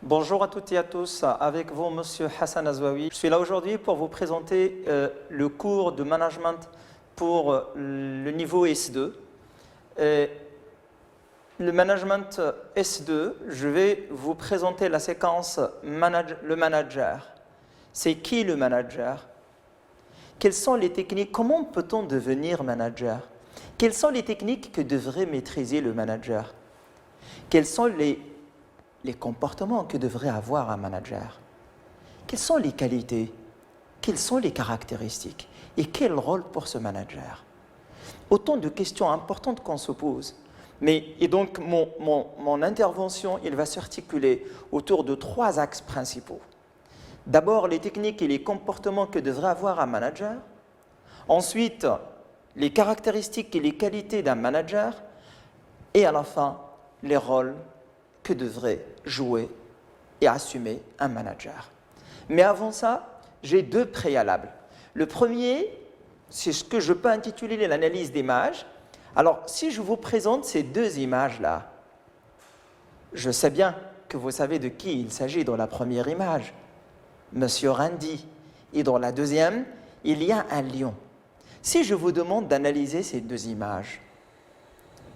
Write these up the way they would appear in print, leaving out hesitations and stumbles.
Bonjour à toutes et à tous, avec vous Monsieur Hassan Azwawi. Je suis là aujourd'hui pour vous présenter le cours de management pour le niveau S2. Le management S2, je vais vous présenter la séquence le manager. C'est qui le manager? Quelles sont les techniques? Comment peut-on devenir manager? Quelles sont les techniques que devrait maîtriser le manager? Quels sont les comportements que devrait avoir un manager? Quelles sont les qualités? Quelles sont les caractéristiques? Et quel rôle pour ce manager? Autant de questions importantes qu'on se pose. Et donc, mon intervention, il va s'articuler autour de 3 axes principaux. D'abord, les techniques et les comportements que devrait avoir un manager. Ensuite, les caractéristiques et les qualités d'un manager. Et à la fin, les rôles que devrait jouer et assumer un manager. Mais avant ça, j'ai 2 préalables. Le premier, c'est ce que je peux intituler l'analyse d'images. Alors, si je vous présente ces 2 images-là, je sais bien que vous savez de qui il s'agit dans la première image, Monsieur Randy. Et dans la deuxième, il y a un lion. Si je vous demande d'analyser ces 2 images,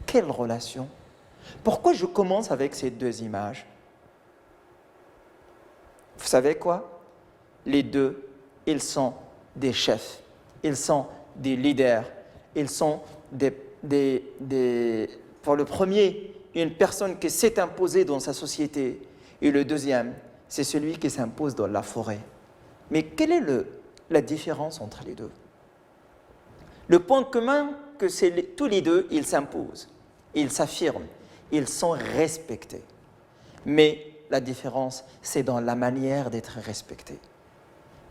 quelle relation? Pourquoi je commence avec ces 2 images? Vous savez quoi? Les 2, ils sont des chefs, ils sont des leaders, ils sont pour le premier, une personne qui s'est imposée dans sa société, et le deuxième, c'est celui qui s'impose dans la forêt. Mais quelle est la différence entre les 2? Le point commun, que c'est tous les 2, ils s'imposent, ils s'affirment, ils sont respectés. Mais la différence, c'est dans la manière d'être respecté.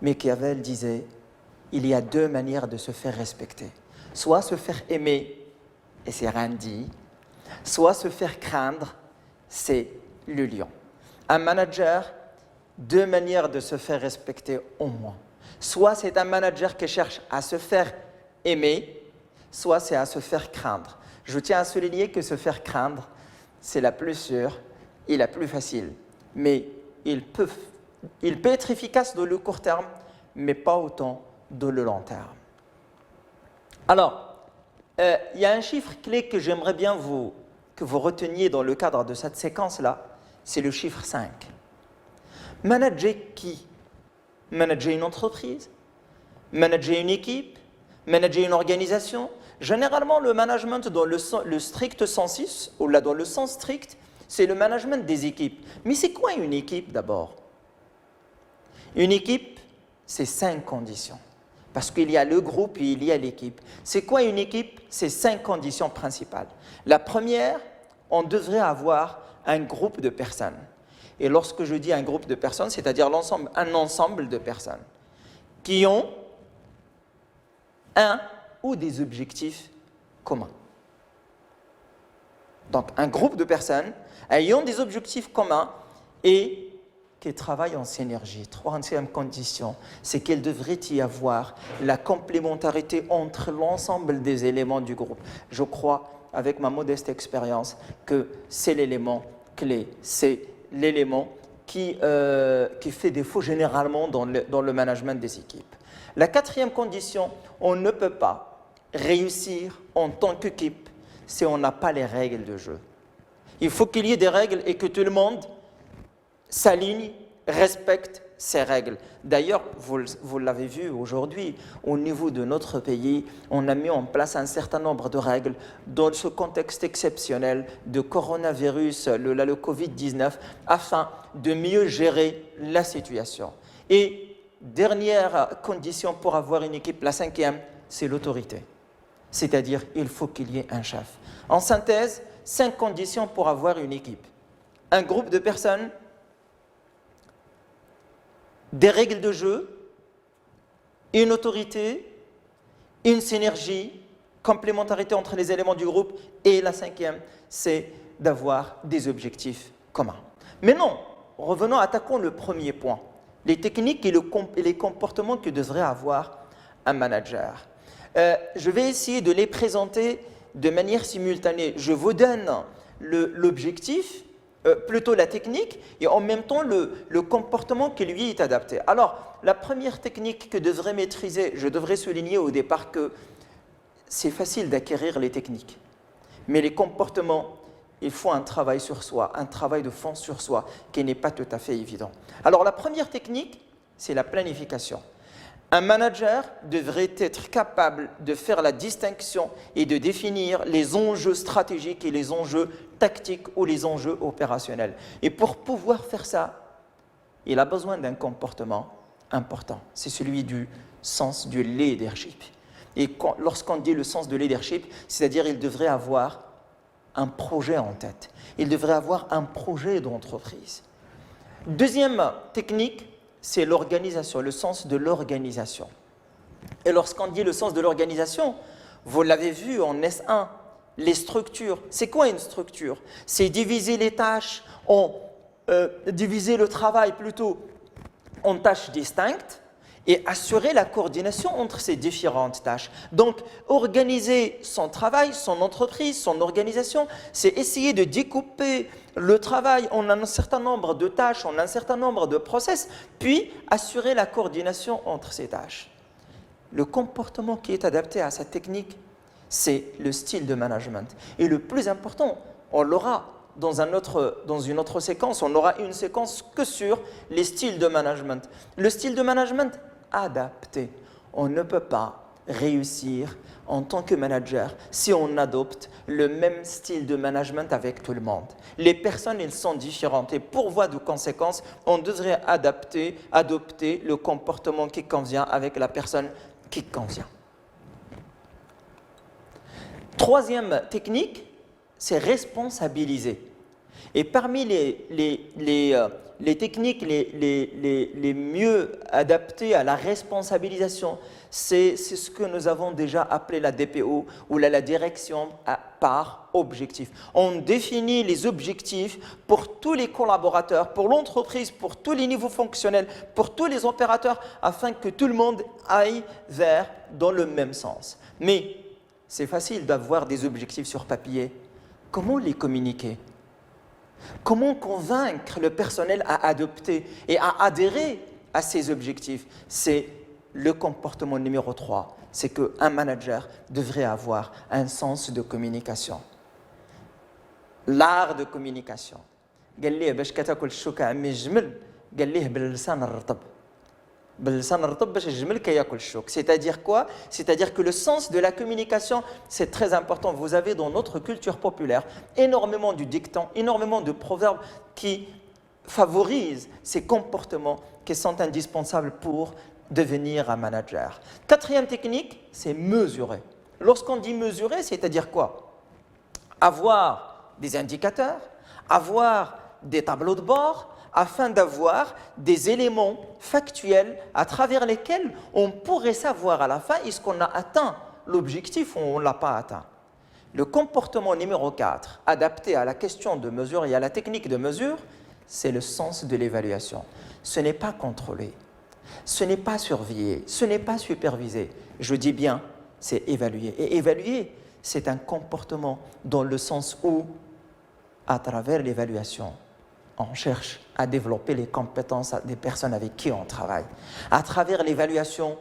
Machiavel disait, il y a 2 manières de se faire respecter. Soit se faire aimer, et c'est Randy, soit se faire craindre, c'est le lion. Un manager, 2 manières de se faire respecter au moins. Soit c'est un manager qui cherche à se faire aimer, soit c'est à se faire craindre. Je tiens à souligner que se faire craindre, c'est la plus sûre et la plus facile. Mais il peut être efficace dans le court terme, mais pas autant dans le long terme. Alors, il y a un chiffre clé que j'aimerais bien que vous reteniez dans le cadre de cette séquence-là, c'est le chiffre 5. Manager qui? Manager une entreprise? Manager une équipe? Manager une organisation? Généralement, le management dans le strict sens, ou là dans le sens strict, c'est le management des équipes. Mais c'est quoi une équipe d'abord? Une équipe, c'est 5 conditions. Parce qu'il y a le groupe et il y a l'équipe. C'est quoi une équipe? C'est 5 conditions principales. La première, on devrait avoir un groupe de personnes. Et lorsque je dis un groupe de personnes, c'est-à-dire un ensemble de personnes qui ont un ou des objectifs communs. Donc, un groupe de personnes ayant des objectifs communs et qui travaillent en synergie. 3e condition, c'est qu'il devrait y avoir la complémentarité entre l'ensemble des éléments du groupe. Je crois, avec ma modeste expérience, que c'est l'élément clé, c'est l'élément qui fait défaut généralement dans le management des équipes. La 4e condition, on ne peut pas réussir en tant qu'équipe si on n'a pas les règles de jeu. Il faut qu'il y ait des règles et que tout le monde s'aligne, respecte ces règles. D'ailleurs, vous l'avez vu aujourd'hui, au niveau de notre pays, on a mis en place un certain nombre de règles dans ce contexte exceptionnel de coronavirus, le Covid-19, afin de mieux gérer la situation. Et dernière condition pour avoir une équipe, la 5e, c'est l'autorité. C'est-à-dire, il faut qu'il y ait un chef. En synthèse, 5 conditions pour avoir une équipe. Un groupe de personnes, des règles de jeu, une autorité, une synergie, complémentarité entre les éléments du groupe, et la 5e, c'est d'avoir des objectifs communs. Mais non, revenons, attaquons le premier point, les techniques et les comportements que devrait avoir un manager. Je vais essayer de les présenter de manière simultanée. Je vous donne l'objectif plutôt la technique et en même temps le comportement qui lui est adapté. Alors, la première technique que devrait maîtriser, je devrais souligner au départ que c'est facile d'acquérir les techniques, mais les comportements, il faut un travail sur soi, un travail de fond sur soi qui n'est pas tout à fait évident. Alors, la première technique, c'est la planification. Un manager devrait être capable de faire la distinction et de définir les enjeux stratégiques et les enjeux tactiques ou les enjeux opérationnels. Et pour pouvoir faire ça, il a besoin d'un comportement important. C'est celui du sens du leadership. Et lorsqu'on dit le sens de leadership, c'est-à-dire qu'il devrait avoir un projet en tête. Il devrait avoir un projet d'entreprise. Deuxième technique, c'est l'organisation, le sens de l'organisation. Et lorsqu'on dit le sens de l'organisation, vous l'avez vu en S1, les structures. C'est quoi une structure? C'est diviser les tâches, diviser le travail plutôt en tâches distinctes et assurer la coordination entre ces différentes tâches. Donc, organiser son travail, son entreprise, son organisation, c'est essayer de découper le travail en un certain nombre de tâches, en un certain nombre de process, puis assurer la coordination entre ces tâches. Le comportement qui est adapté à cette technique, c'est le style de management. Et le plus important, on l'aura dans une autre séquence, on aura une séquence que sur les styles de management. Le style de management adapté. On ne peut pas réussir en tant que manager si on adopte le même style de management avec tout le monde. Les personnes, elles sont différentes et pour voie de conséquence, on devrait adopter le comportement qui convient avec la personne qui convient. Troisième technique, c'est responsabiliser. Et parmi les techniques les mieux adaptées à la responsabilisation, c'est ce que nous avons déjà appelé la DPO ou la direction par objectif. On définit les objectifs pour tous les collaborateurs, pour l'entreprise, pour tous les niveaux fonctionnels, pour tous les opérateurs, afin que tout le monde aille dans le même sens. Mais c'est facile d'avoir des objectifs sur papier. Comment les communiquer ? Comment convaincre le personnel à adopter et à adhérer à ces objectifs? C'est le comportement numéro 3. C'est qu'un manager devrait avoir un sens de communication. L'art de communication. قال ليه باش كتاكل الشوكة عمي الجمل قال ليه باللسان الرطب. باللسان الرطب باش الجمل كياكل الشوك. C'est-à-dire quoi? C'est-à-dire que le sens de la communication, c'est très important. Vous avez dans notre culture populaire énormément de dictons, énormément de proverbes qui favorisent ces comportements qui sont indispensables pour devenir un manager. Quatrième technique, c'est mesurer. Lorsqu'on dit mesurer, c'est-à-dire quoi? Avoir des indicateurs, avoir des tableaux de bord, afin d'avoir des éléments factuels à travers lesquels on pourrait savoir à la fin est-ce qu'on a atteint l'objectif ou on ne l'a pas atteint. Le comportement numéro 4, adapté à la question de mesure et à la technique de mesure, c'est le sens de l'évaluation. Ce n'est pas contrôlé, ce n'est pas surveillé, ce n'est pas supervisé. Je dis bien, c'est évaluer. Et évaluer, c'est un comportement dans le sens où, à travers l'évaluation, on cherche à développer les compétences des personnes avec qui on travaille. À travers l'évaluation,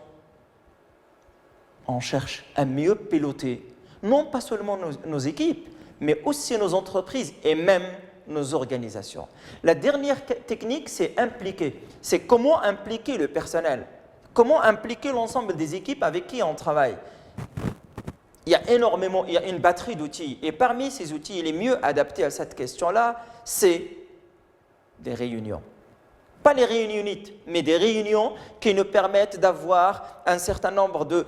on cherche à mieux piloter, non pas seulement nos équipes, mais aussi nos entreprises et même nos organisations. La dernière technique, c'est impliquer. C'est comment impliquer le personnel, comment impliquer l'ensemble des équipes avec qui on travaille. Il y a une batterie d'outils. Et parmi ces outils les mieux adaptés à cette question-là, c'est des réunions. Pas les réunionites, mais des réunions qui nous permettent d'avoir un certain nombre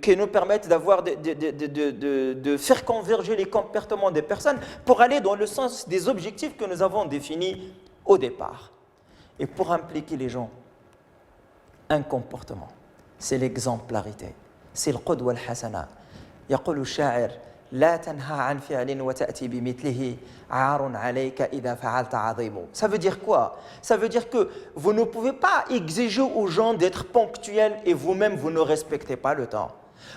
qui nous permettent d'avoir de faire converger les comportements des personnes pour aller dans le sens des objectifs que nous avons définis au départ. Et pour impliquer les gens, un comportement, c'est l'exemplarité, c'est le qudwa al-hasana. يقول الشاعر لا تنهى عن فعل وتأتي بمثله عار عليك إذا فعلت عظيم. Ça veut dire quoi? Ça veut dire que vous ne pouvez pas exiger aux gens d'être ponctuels et vous-même vous ne respectez pas le temps.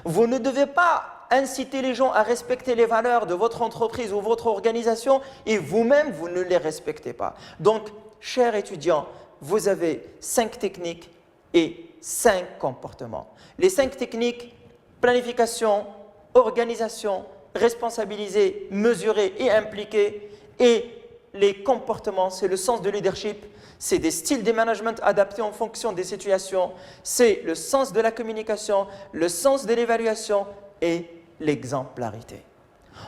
Vous ne devez pas inciter les gens à respecter les valeurs de votre entreprise ou votre organisation et vous-même, vous ne les respectez pas. Donc, chers étudiants, vous avez 5 techniques et 5 comportements. Les 5 techniques, planification, organisation, responsabiliser, mesurer et impliquer. Et les comportements, c'est le sens de leadership, c'est des styles de management adaptés en fonction des situations, c'est le sens de la communication, le sens de l'évaluation et l'exemplarité.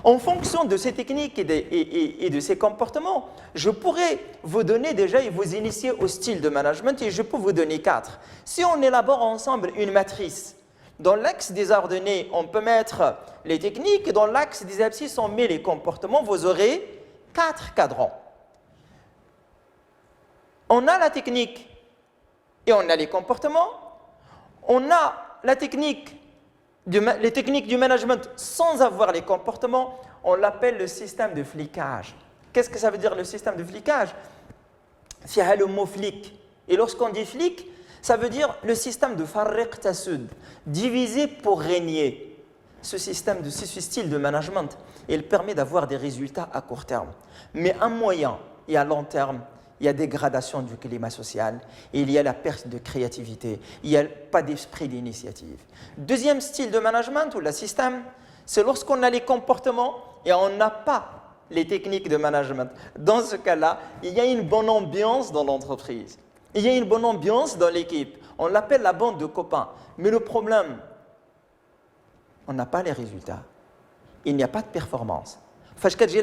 En fonction de ces techniques et de ces comportements, je pourrais vous donner déjà et vous initier au style de management et je peux vous donner 4. Si on élabore ensemble une matrice, dans l'axe des ordonnées, on peut mettre les techniques et dans l'axe des abscisses, on met les comportements, vous aurez 4 cadrans. On a la technique et on a les comportements. On a la technique, les techniques du management sans avoir les comportements. On l'appelle le système de flicage. Qu'est-ce que ça veut dire le système de flicage? C'est le mot flic. Et lorsqu'on dit flic, ça veut dire le système de farriq tasud, diviser pour régner. Ce système, ce style de management, il permet d'avoir des résultats à court terme. Mais à moyen et à long terme, il y a dégradation du climat social, il y a la perte de créativité, il n'y a pas d'esprit d'initiative. Deuxième style de management ou le système, c'est lorsqu'on a les comportements et on n'a pas les techniques de management. Dans ce cas-là, il y a une bonne ambiance dans l'entreprise, il y a une bonne ambiance dans l'équipe. On l'appelle la bande de copains. Mais le problème, on n'a pas les résultats. Il n'y a pas de performance. Parce qu'il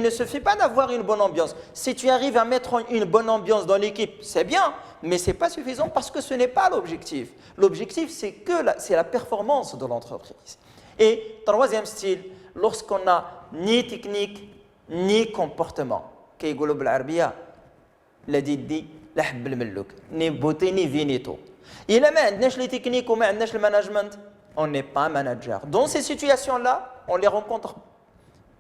ne suffit pas d'avoir une bonne ambiance. Si tu arrives à mettre une bonne ambiance dans l'équipe, c'est bien, mais ce n'est pas suffisant parce que ce n'est pas l'objectif. L'objectif, c'est la performance de l'entreprise. Et troisième style, lorsqu'on n'a ni technique, ni comportement. Ni beauté, ni vinito. Et là, les techniques ou le management, on n'est pas manager. Dans ces situations-là, on les rencontre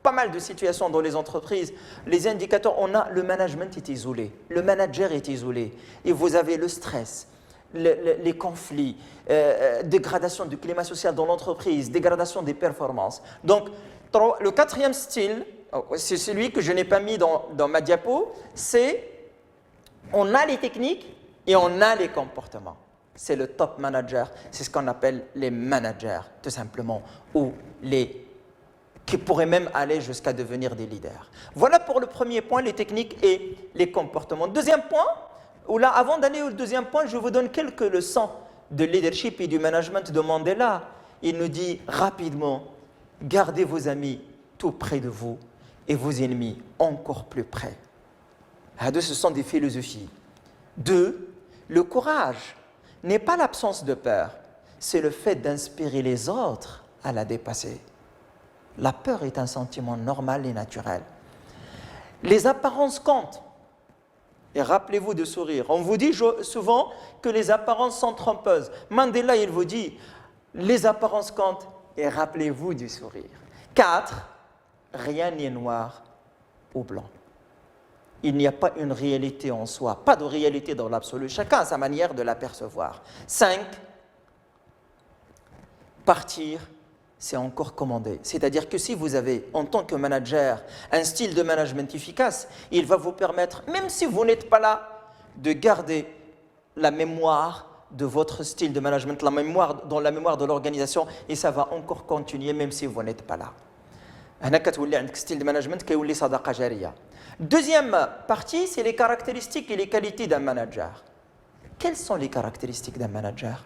pas mal de situations dans les entreprises. Les indicateurs, le management est isolé, le manager est isolé. Et vous avez le stress, les conflits, dégradation du climat social dans l'entreprise, dégradation des performances. Donc, le quatrième style, c'est celui que je n'ai pas mis dans ma diapo, c'est on a les techniques et on a les comportements. C'est le top manager, c'est ce qu'on appelle les managers, tout simplement, ou qui pourraient même aller jusqu'à devenir des leaders. Voilà pour le premier point, les techniques et les comportements. Deuxième point, avant d'aller au deuxième point, je vous donne quelques leçons de leadership et du management de Mandela. Il nous dit rapidement, gardez vos amis tout près de vous et vos ennemis encore plus près. Ce sont des philosophies. 2, le courage n'est pas l'absence de peur, c'est le fait d'inspirer les autres à la dépasser. La peur est un sentiment normal et naturel. Les apparences comptent. Et rappelez-vous de sourire. On vous dit souvent que les apparences sont trompeuses. Mandela, il vous dit, les apparences comptent et rappelez-vous du sourire. 4, rien n'est noir ou blanc. Il n'y a pas une réalité en soi, pas de réalité dans l'absolu. Chacun a sa manière de l'apercevoir. 5, partir, c'est encore commander. C'est-à-dire que si vous avez, en tant que manager, un style de management efficace, il va vous permettre, même si vous n'êtes pas là, de garder la mémoire de votre style de management, dans la mémoire de l'organisation, et ça va encore continuer même si vous n'êtes pas là. style de management qui est sadaqa jariya. Deuxième partie, c'est les caractéristiques et les qualités d'un manager. Quelles sont les caractéristiques d'un manager?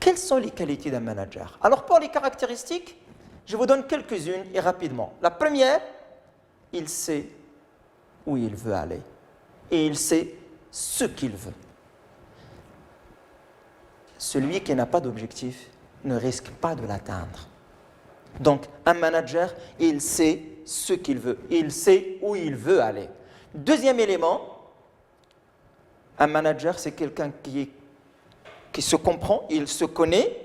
Quelles sont les qualités d'un manager? Alors pour les caractéristiques, je vous donne quelques-unes et rapidement. La première, il sait où il veut aller et il sait ce qu'il veut. Celui qui n'a pas d'objectif ne risque pas de l'atteindre. Donc, un manager, il sait ce qu'il veut, il sait où il veut aller. Deuxième élément, un manager, c'est quelqu'un qui se comprend, il se connaît,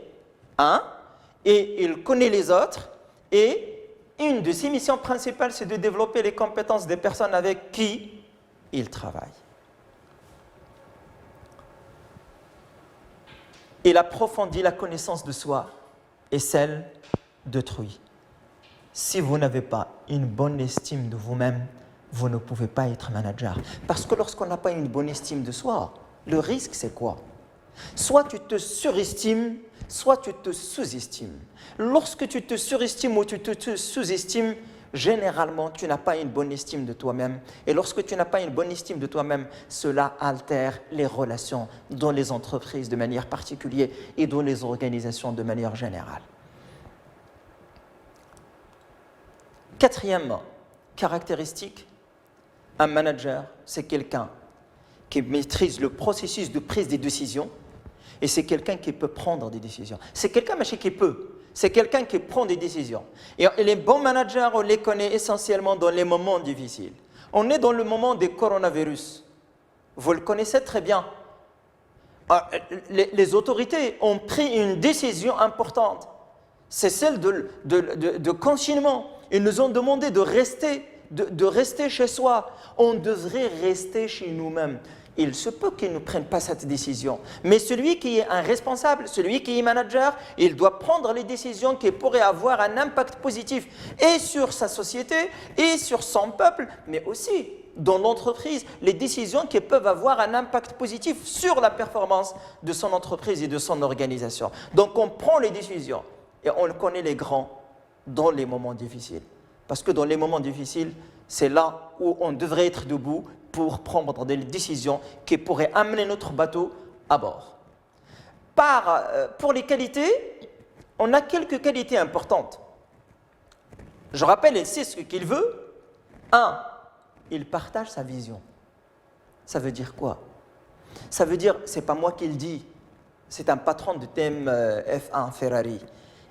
et il connaît les autres, et une de ses missions principales, c'est de développer les compétences des personnes avec qui il travaille. Il approfondit la connaissance de soi et celle d'autrui. Si vous n'avez pas une bonne estime de vous-même, vous ne pouvez pas être manager. Parce que lorsqu'on n'a pas une bonne estime de soi, le risque c'est quoi? Soit tu te surestimes, soit tu te sous-estimes. Lorsque tu te surestimes ou tu te sous-estimes, généralement, tu n'as pas une bonne estime de toi-même. Et lorsque tu n'as pas une bonne estime de toi-même, cela altère les relations dans les entreprises de manière particulière et dans les organisations de manière générale. Quatrième caractéristique, un manager, c'est quelqu'un qui maîtrise le processus de prise des décisions et c'est quelqu'un qui peut prendre des décisions. C'est quelqu'un qui peut. C'est quelqu'un qui prend des décisions. Et les bons managers, on les connaît essentiellement dans les moments difficiles. On est dans le moment des coronavirus. Vous le connaissez très bien. Les autorités ont pris une décision importante. C'est celle de confinement. Ils nous ont demandé de rester chez soi. On devrait rester chez nous-mêmes. Il se peut qu'ils ne prennent pas cette décision. Mais celui qui est un responsable, celui qui est manager, il doit prendre les décisions qui pourraient avoir un impact positif et sur sa société et sur son peuple, mais aussi dans l'entreprise, les décisions qui peuvent avoir un impact positif sur la performance de son entreprise et de son organisation. Donc on prend les décisions et on connaît les grands dans les moments difficiles. Parce que dans les moments difficiles, c'est là où on devrait être debout pour prendre des décisions qui pourraient amener notre bateau à bord. Pour les qualités, on a quelques qualités importantes. Je rappelle, il sait ce qu'il veut. 1. Il partage sa vision. Ça veut dire quoi? Ça veut dire, c'est pas moi qui le dis, c'est un patron de thème F1 Ferrari.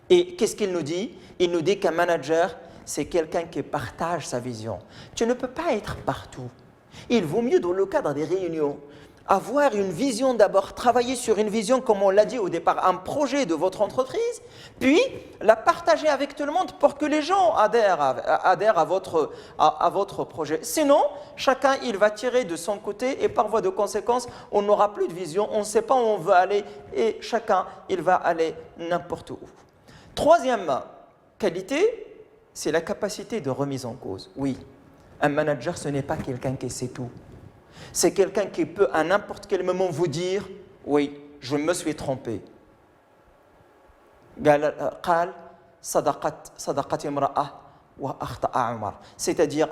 Et qu'est-ce qu'il nous dit? Il nous dit qu'un manager, c'est quelqu'un qui partage sa vision. Tu ne peux pas être partout. Il vaut mieux, dans le cadre des réunions, avoir une vision d'abord, travailler sur une vision, comme on l'a dit au départ, un projet de votre entreprise, puis la partager avec tout le monde pour que les gens adhèrent à votre projet. Sinon, chacun, il va tirer de son côté et par voie de conséquence, on n'aura plus de vision, on ne sait pas où on veut aller et chacun, il va aller n'importe où. Troisième qualité, c'est la capacité de remise en cause. Oui, un manager, ce n'est pas quelqu'un qui sait tout. C'est quelqu'un qui peut à n'importe quel moment vous dire « Oui, je me suis trompé ». C'est-à-dire,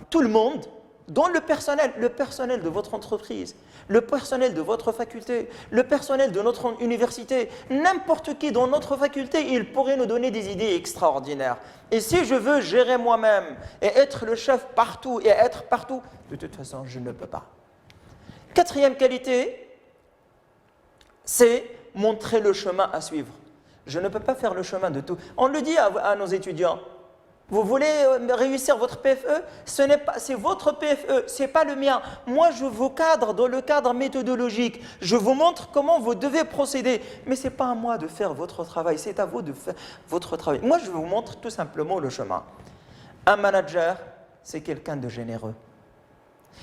tout le monde, dont le personnel de votre entreprise, le personnel de votre faculté, le personnel de notre université, n'importe qui dans notre faculté, il pourrait nous donner des idées extraordinaires. Et si je veux gérer moi-même et être le chef partout et être partout, de toute façon, je ne peux pas. Quatrième qualité, c'est montrer le chemin à suivre. Je ne peux pas faire le chemin de tout. On le dit à nos étudiants. Vous voulez réussir votre PFE? C'est votre PFE, ce n'est pas le mien. Moi, je vous cadre dans le cadre méthodologique. Je vous montre comment vous devez procéder. Mais ce n'est pas à moi de faire votre travail, c'est à vous de faire votre travail. Moi, je vous montre tout simplement le chemin. Un manager, c'est quelqu'un de généreux.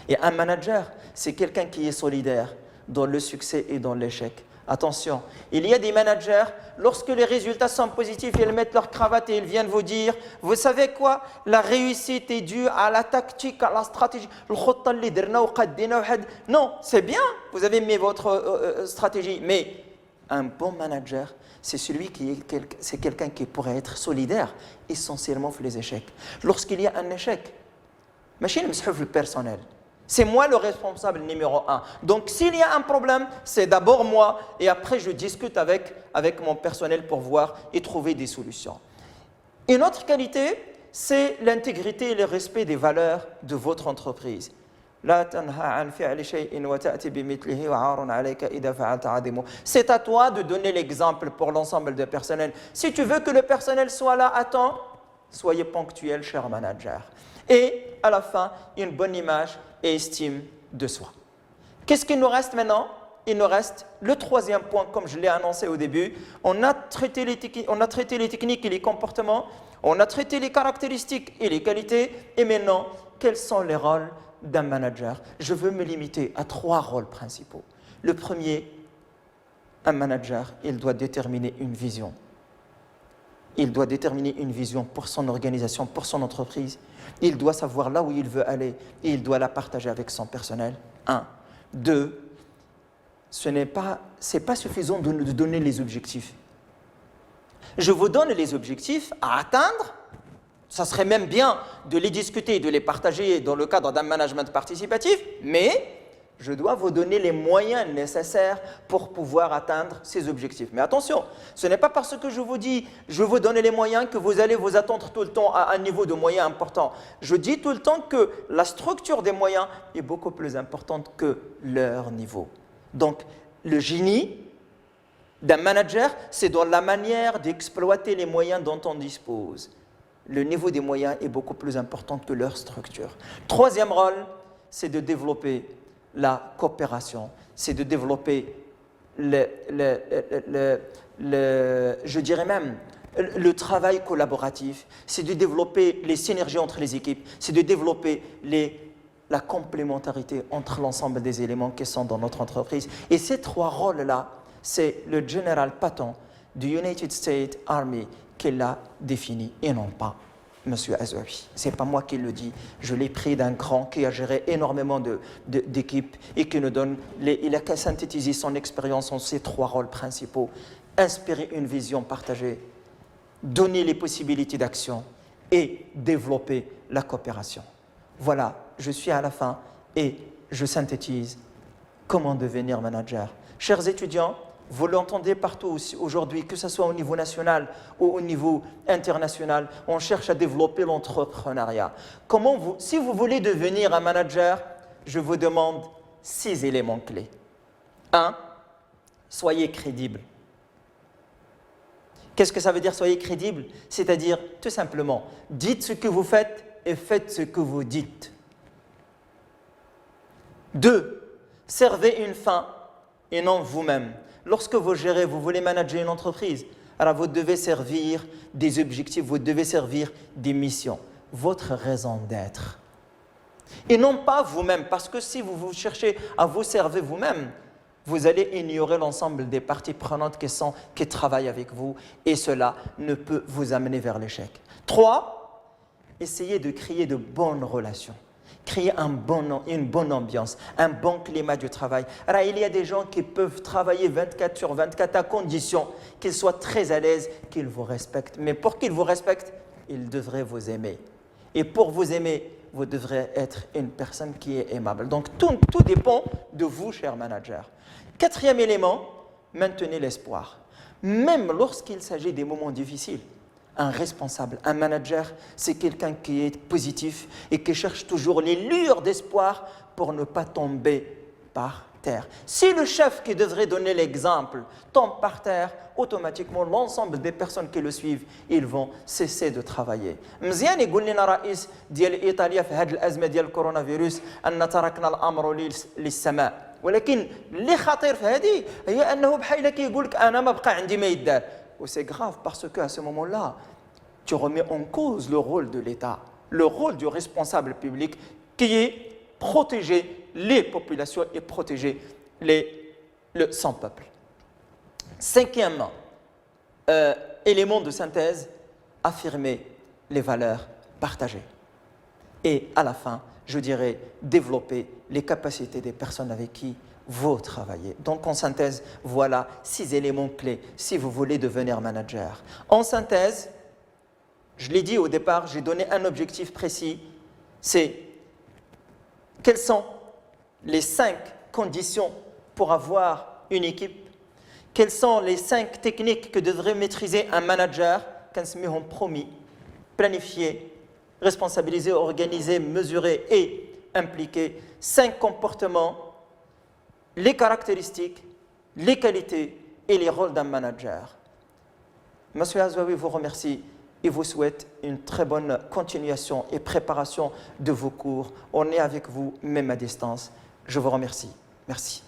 Et un manager, c'est quelqu'un qui est solidaire dans le succès et dans l'échec. Attention, il y a des managers, lorsque les résultats sont positifs, ils mettent leur cravate et ils viennent vous dire « Vous savez quoi? La réussite est due à la tactique, à la stratégie. Non, c'est bien, vous avez mis votre stratégie. Mais un bon manager, c'est c'est quelqu'un qui pourrait être solidaire essentiellement pour les échecs. Lorsqu'il y a un échec, machine le personnel. C'est moi le responsable numéro 1. Donc, s'il y a un problème, c'est d'abord moi et après, je discute avec mon personnel pour voir et trouver des solutions. Une c'est l'intégrité et le respect des valeurs de votre entreprise. C'est à toi de donner l'exemple pour l'ensemble du personnel. Si tu veux que le personnel soit là à temps, soyez ponctuel, cher manager. Et à la fin, une bonne image et estime de soi. Qu'est-ce qu'il nous reste maintenant? Il nous reste le troisième point, comme je l'ai annoncé au début. On a traité les techniques et les comportements, on a traité les caractéristiques et les qualités, et maintenant, quels sont les rôles d'un manager? Je veux me limiter à 3 rôles principaux. Le premier, un manager, il doit déterminer une vision. Il doit déterminer une vision pour son organisation, pour son entreprise. Il doit savoir là où il veut aller et il doit la partager avec son personnel. 1. 2. Ce n'est pas suffisant de nous donner les objectifs. Je vous donne les objectifs à atteindre. Ça serait même bien de les discuter et de les partager dans le cadre d'un management participatif, mais je dois vous donner les moyens nécessaires pour pouvoir atteindre ces objectifs. Mais attention, ce n'est pas parce que je vous dis « je vous donne les moyens » que vous allez vous attendre tout le temps à un niveau de moyens important. Je dis tout le temps que la structure des moyens est beaucoup plus importante que leur niveau. Donc, le génie d'un manager, c'est dans la manière d'exploiter les moyens dont on dispose. Le niveau des moyens est beaucoup plus important que leur structure. Troisième rôle, c'est de développer la coopération, c'est de développer je dirais même le travail collaboratif, c'est de développer les synergies entre les équipes, c'est de développer la complémentarité entre l'ensemble des éléments qui sont dans notre entreprise. Et ces trois rôles-là, c'est le général Patton du United States Army qui l'a défini et non pas M. Azouawi. Ce n'est pas moi qui le dis, je l'ai pris d'un grand qui a géré énormément d'équipes et qui nous donne, il a synthétisé son expérience en ces trois rôles principaux. Inspirer une vision partagée, donner les possibilités d'action et développer la coopération. Voilà, je suis à la fin et je synthétise comment devenir manager. Chers étudiants, vous l'entendez partout aujourd'hui, que ce soit au niveau national ou au niveau international, on cherche à développer l'entrepreneuriat. Si vous voulez devenir un manager, je vous demande 6 éléments clés. 1. Soyez crédible. Qu'est-ce que ça veut dire soyez crédible? C'est-à-dire, tout simplement, dites ce que vous faites et faites ce que vous dites. 2. Servez une fin et non vous-même. Lorsque vous gérez, vous voulez manager une entreprise, alors vous devez servir des objectifs, vous devez servir des missions, votre raison d'être. Et non pas vous-même, parce que si vous cherchez à vous servir vous-même, vous allez ignorer l'ensemble des parties prenantes qui travaillent avec vous et cela ne peut vous amener vers l'échec. 3. Essayez de créer de bonnes relations. Créer une bonne ambiance, un bon climat de travail. Alors, il y a des gens qui peuvent travailler 24 sur 24 à condition qu'ils soient très à l'aise, qu'ils vous respectent. Mais pour qu'ils vous respectent, ils devraient vous aimer. Et pour vous aimer, vous devrez être une personne qui est aimable. Donc, tout dépend de vous, cher manager. 4e élément, maintenez l'espoir. Même lorsqu'il s'agit des moments difficiles. Un responsable, un manager, c'est quelqu'un qui est positif et qui cherche toujours les lueurs d'espoir pour ne pas tomber par terre. Si le chef qui devrait donner l'exemple tombe par terre, automatiquement l'ensemble des personnes qui le suivent, ils vont cesser de travailler. مزيان يقول لنا رئيس ديال إيطاليا في هذه الأزمة ديال الكورونا فيروس أن تركنا الأمر للسماء. ولكن اللي خطير في هذه هي أنه بحال كيقول لك أنا ما بقى عندي ما يدار. C'est grave parce qu'à ce moment-là, tu remets en cause le rôle de l'État, le rôle du responsable public qui est protéger les populations et protéger son peuple. 5e élément de synthèse, affirmer les valeurs partagées. Et à la fin, je dirais développer les capacités des personnes avec qui vous travaillez. Donc en synthèse, voilà 6 éléments clés si vous voulez devenir manager. En synthèse, je l'ai dit au départ, j'ai donné un objectif précis, c'est quelles sont les 5 conditions pour avoir une équipe, quelles sont les 5 techniques que devrait maîtriser un manager, كنسميهم promis, planifier, responsabiliser, organiser, mesurer et impliquer, 5 comportements, les caractéristiques, les qualités et les rôles d'un manager. Monsieur Azouawi vous remercie et vous souhaite une très bonne continuation et préparation de vos cours. On est avec vous, même à distance. Je vous remercie. Merci.